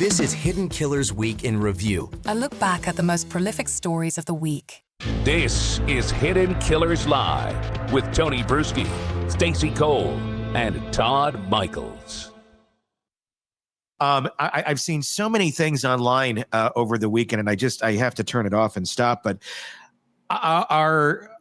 This is Hidden Killers Week in Review. A look back at the most prolific stories of the week. This is Hidden Killers Live with Tony Brueski, Stacey Cole, and Todd Michaels. I've seen so many things online over the weekend, and I have to turn it off and stop. But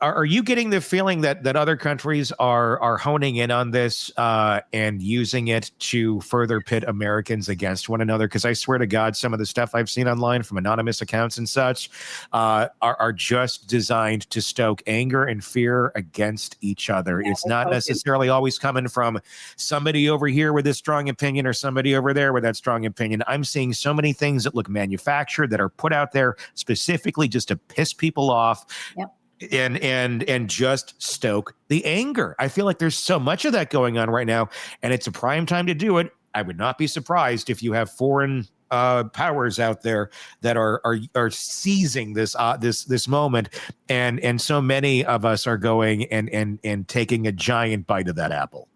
are you getting the feeling that other countries are honing in on this and using it to further pit Americans against one another? Because I swear to God, some of the stuff I've seen online from anonymous accounts and such are just designed to stoke anger and fear against each other. It's not necessarily always coming from somebody over here with this strong opinion or somebody over there with that strong opinion. I'm seeing so many things that look manufactured, that are put out there specifically just to piss people off. Yep. And just stoke the anger. I feel like there's so much of that going on right now, and it's a prime time to do it. I would not be surprised if you have foreign powers out there that are seizing this moment, and so many of us are going and taking a giant bite of that apple.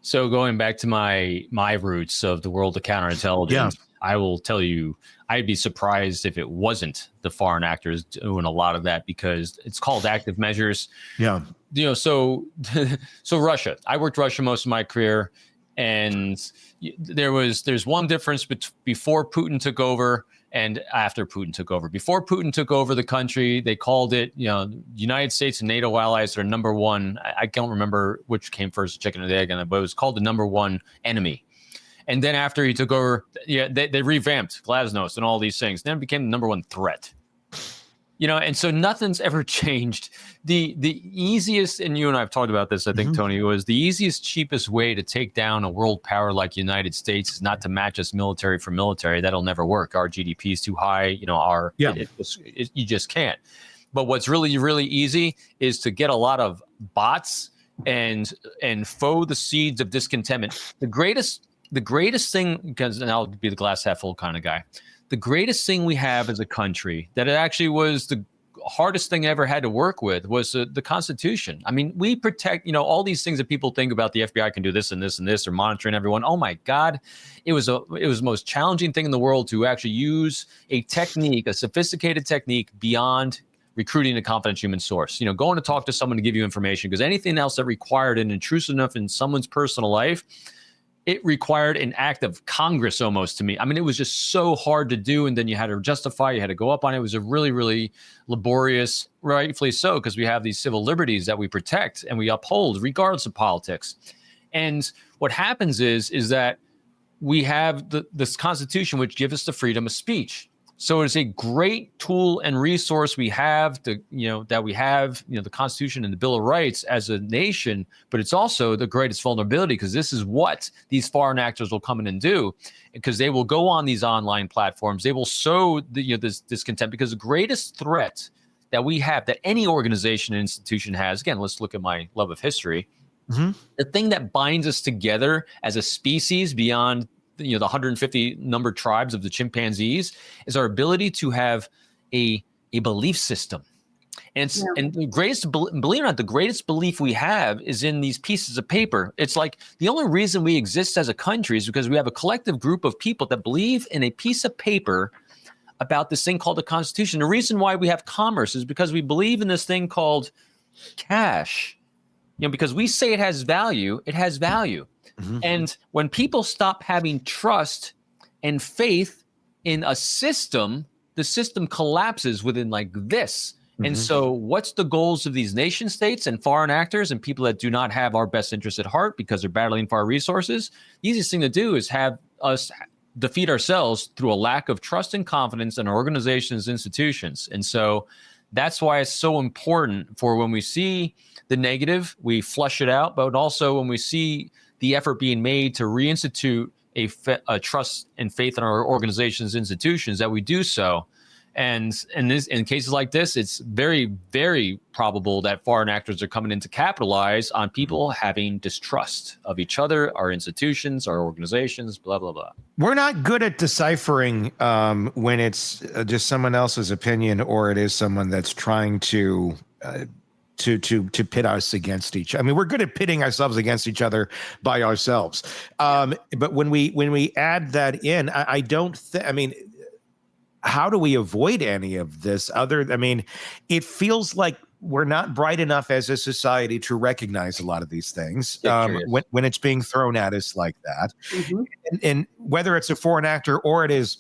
So going back to my roots of the world of counterintelligence, I will tell you, I'd be surprised if it wasn't the foreign actors doing a lot of that, because it's called active measures. Yeah. So Russia, I worked Russia most of my career, and there's one difference before Putin took over and after Putin took over. Before Putin took over the country, they called it, United States and NATO allies are number one. I don't remember which came first, the chicken or the egg on it, but it was called the number one enemy. And then after he took over, they revamped Glasnost and all these things. Then it became the number one threat. And so nothing's ever changed. The easiest, and you and I have talked about this, I think, Tony, was the easiest, cheapest way to take down a world power like the United States is not to match us military for military. That'll never work. Our GDP is too high. You just can't. But what's really, really easy is to get a lot of bots and sow the seeds of discontentment. The greatest thing, because and I'll be the glass half full kind of guy, the greatest thing we have as a country, that it actually was the hardest thing I ever had to work with, was the Constitution. I mean, we protect, all these things that people think about the FBI can do this and this and this, or monitoring everyone. Oh my God, it was the most challenging thing in the world to actually use a technique, a sophisticated technique beyond recruiting a confidential human source. Going to talk to someone to give you information, because anything else that required an intrusive enough in someone's personal life, it required an act of Congress almost to me. I mean, it was just so hard to do. And then you had to justify, you had to go up on it. It was a really, really laborious, rightfully so, because we have these civil liberties that we protect and we uphold regardless of politics. And what happens is that we have this Constitution, which gives us the freedom of speech. So it's a great tool and resource we have the Constitution and the Bill of Rights as a nation, but it's also the greatest vulnerability, because this is what these foreign actors will come in and do, because they will go on these online platforms. They will sow this discontent, because the greatest threat that we have, that any organization and institution has, again, let's look at my love of history. The thing that binds us together as a species beyond the 150 numbered tribes of the chimpanzees is our ability to have a belief system. And the greatest, believe it or not, the greatest belief we have is in these pieces of paper. It's like the only reason we exist as a country is because we have a collective group of people that believe in a piece of paper about this thing called the Constitution. The reason why we have commerce is because we believe in this thing called cash. Because we say it has value, it has value. And when people stop having trust and faith in a system, the system collapses within like this. And so what's the goals of these nation states and foreign actors and people that do not have our best interests at heart because they're battling for our resources? The easiest thing to do is have us defeat ourselves through a lack of trust and confidence in our organizations, institutions. And so that's why it's so important for when we see the negative, we flush it out, but also when we see the effort being made to reinstitute a trust and faith in our organizations, institutions, that we do so. And in cases like this, it's very, very probable that foreign actors are coming in to capitalize on people having distrust of each other, our institutions, our organizations, blah, blah, blah. We're not good at deciphering when it's just someone else's opinion or it is someone that's trying to to pit us against each. I mean, we're good at pitting ourselves against each other by ourselves. But when we add that in, I don't think. I mean, how do we avoid any of this? I mean, it feels like we're not bright enough as a society to recognize a lot of these things when it's being thrown at us like that. And whether it's a foreign actor or it is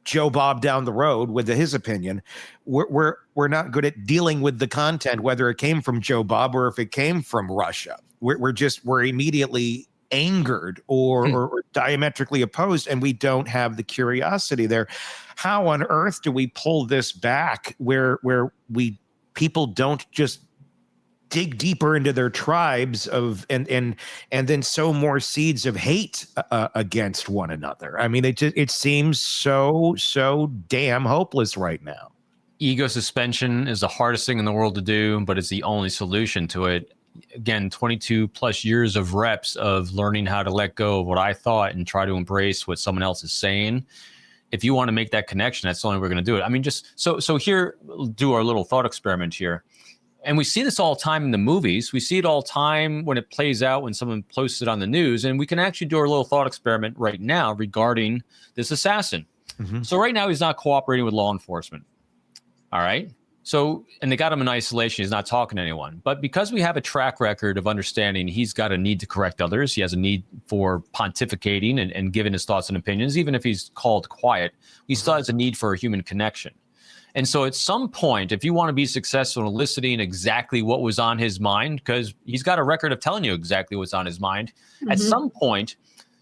Joe Bob down the road with his opinion, we're not good at dealing with the content, whether it came from Joe Bob or if it came from Russia. We're immediately angered or diametrically opposed, and we don't have the curiosity there. How on earth do we pull this back where people don't just dig deeper into their tribes and then sow more seeds of hate against one another? I mean, it seems so damn hopeless right now. Ego suspension is the hardest thing in the world to do, but it's the only solution to it. Again, 22 plus years of reps of learning how to let go of what I thought and try to embrace what someone else is saying. If you want to make that connection, that's the only way we're going to do it. I mean, just so here, we'll do our little thought experiment here. And we see this all the time in the movies. We see it all the time when it plays out, when someone posts it on the news. And we can actually do our little thought experiment right now regarding this assassin. So right now, he's not cooperating with law enforcement. All right. So, and they got him in isolation. He's not talking to anyone. But because we have a track record of understanding he's got a need to correct others, he has a need for pontificating and giving his thoughts and opinions, even if he's called quiet, he still has a need for a human connection. And so at some point, if you want to be successful in eliciting exactly what was on his mind, because he's got a record of telling you exactly what's on his mind, at some point,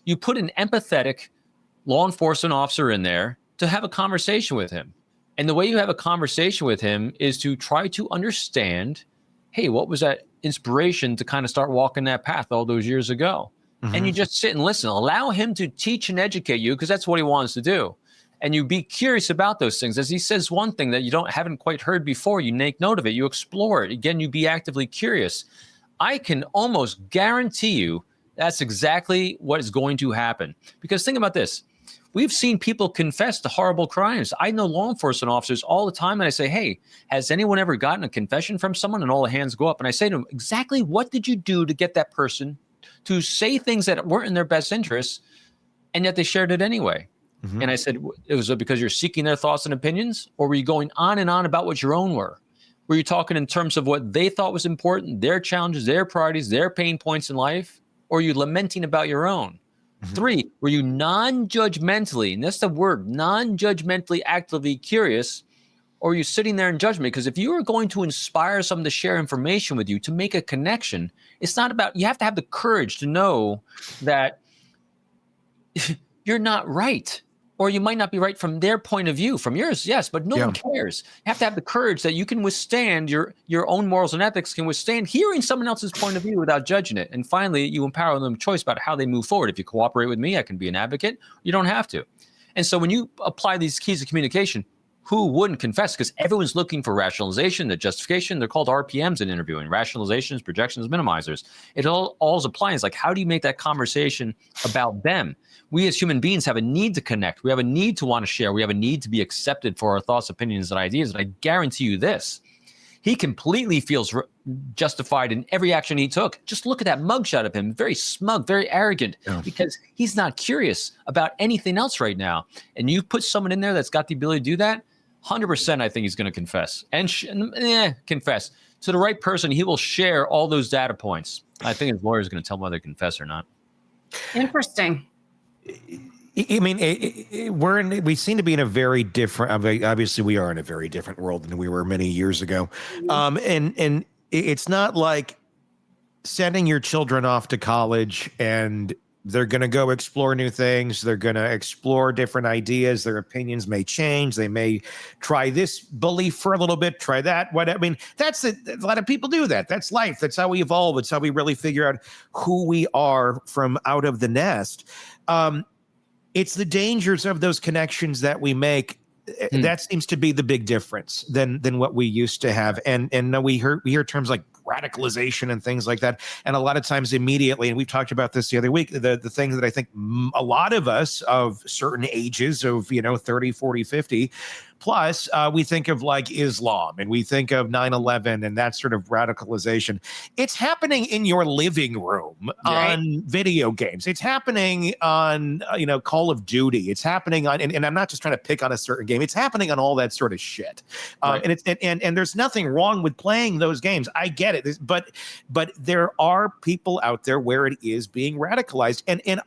you put an empathetic law enforcement officer in there to have a conversation with him. And the way you have a conversation with him is to try to understand, hey, what was that inspiration to kind of start walking that path all those years ago? And you just sit and listen. Allow him to teach and educate you, because that's what he wants to do. And you be curious about those things. As he says one thing that you haven't quite heard before, you make note of it, you explore it. Again, you be actively curious. I can almost guarantee you that's exactly what is going to happen. Because think about this. We've seen people confess to horrible crimes. I know law enforcement officers all the time, and I say, hey, has anyone ever gotten a confession from someone? And all the hands go up. And I say to them, exactly what did you do to get that person to say things that weren't in their best interests, and yet they shared it anyway? And I said, it was because you're seeking their thoughts and opinions, or were you going on and on about what your own were? Were you talking in terms of what they thought was important, their challenges, their priorities, their pain points in life, or are you lamenting about your own? 3, were you non-judgmentally, and that's the word, non-judgmentally actively curious, or are you sitting there in judgment? Because if you are going to inspire someone to share information with you, to make a connection, it's not about, you have to have the courage to know that you're not right. Or you might not be right from their point of view. From yours, yes, but no one cares. You have to have the courage that you can withstand your own morals and ethics, can withstand hearing someone else's point of view without judging it. And finally, you empower them choice about how they move forward. If you cooperate with me, I can be an advocate. You don't have to. And so when you apply these keys of communication, who wouldn't confess? Because everyone's looking for rationalization, the justification. They're called RPMs in interviewing: rationalizations, projections, minimizers. It all applies. Like, how do you make that conversation about them? We as human beings have a need to connect. We have a need to want to share. We have a need to be accepted for our thoughts, opinions, and ideas. And I guarantee you this, he completely feels justified in every action he took. Just look at that mugshot of him, very smug, very arrogant, because he's not curious about anything else right now. And you put someone in there that's got the ability to do that, 100% I think he's going to confess. And confess. To the right person, he will share all those data points. I think his lawyer is going to tell him whether to confess or not. Interesting. I mean, we seem to be in a very different, obviously we are in a very different world than we were many years ago. And it's not like sending your children off to college and they're going to go explore new things. They're going to explore different ideas. Their opinions may change. They may try this belief for a little bit, try that. I mean, a lot of people do that. That's life. That's how we evolve. It's how we really figure out who we are from out of the nest. It's the dangers of those connections that we make. That seems to be the big difference than what we used to have. And we hear terms like radicalization and things like that. And a lot of times immediately, and we've talked about this the other week, the thing that I think a lot of us of certain ages of, 30, 40, 50, Plus, we think of like Islam and we think of 9/11 and that sort of radicalization. It's happening in your living room on video games. It's happening on, Call of Duty. It's happening on, and I'm not just trying to pick on a certain game. It's happening on all that sort of shit. And there's nothing wrong with playing those games. I get it. But there are people out there where it is being radicalized. And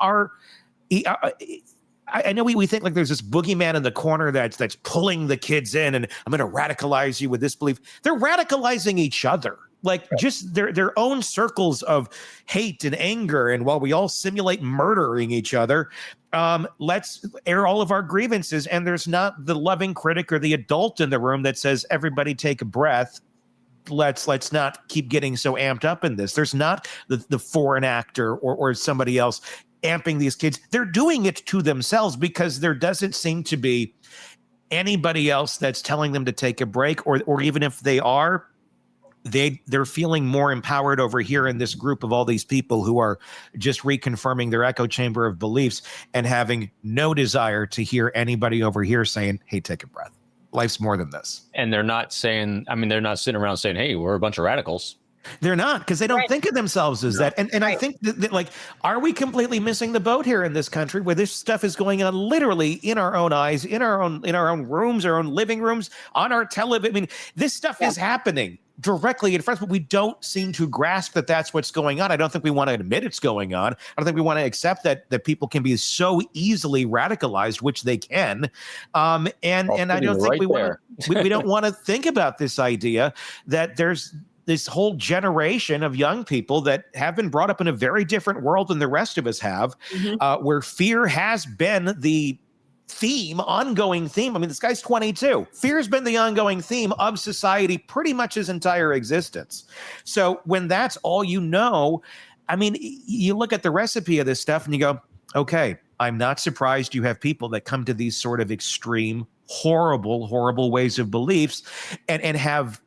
I know we think like there's this boogeyman in the corner that's pulling the kids in, and I'm going to radicalize you with this belief. They're radicalizing each other, like just their own circles of hate and anger. And while we all simulate murdering each other, let's air all of our grievances. And there's not the loving critic or the adult in the room that says, everybody take a breath. Let's not keep getting so amped up in this. There's not the foreign actor or somebody else amping these kids. They're doing it to themselves because there doesn't seem to be anybody else that's telling them to take a break, or even if they are, they're feeling more empowered over here in this group of all these people who are just reconfirming their echo chamber of beliefs and having no desire to hear anybody over here saying, hey, take a breath. Life's more than this. And they're not saying, they're not sitting around saying, hey, we're a bunch of radicals. They're not, because they don't think of themselves as that. And I think that, like, are we completely missing the boat here in this country where this stuff is going on literally in our own eyes, in our own rooms, our own living rooms, on our television? I mean, this stuff is happening directly in front of us, but we don't seem to grasp that that's what's going on. I don't think we want to admit it's going on. I don't think we want to accept that people can be so easily radicalized, which they can. And I don't think we don't want to think about this idea that there's this whole generation of young people that have been brought up in a very different world than the rest of us have, where fear has been the ongoing theme. I mean, this guy's 22. Fear's been the ongoing theme of society pretty much his entire existence. So when that's all you know, I mean, you look at the recipe of this stuff and you go, okay, I'm not surprised you have people that come to these sort of extreme, horrible ways of beliefs and have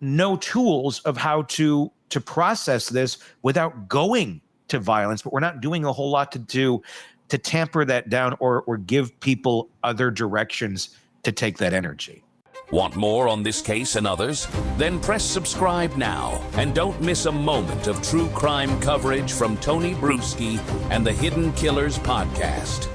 no tools of how to process this without going to violence. But we're not doing a whole lot to tamper that down or give people other directions to take that energy. Want more on this case and others? Then press subscribe now and don't miss a moment of true crime coverage from Tony Brueski and the Hidden Killers podcast.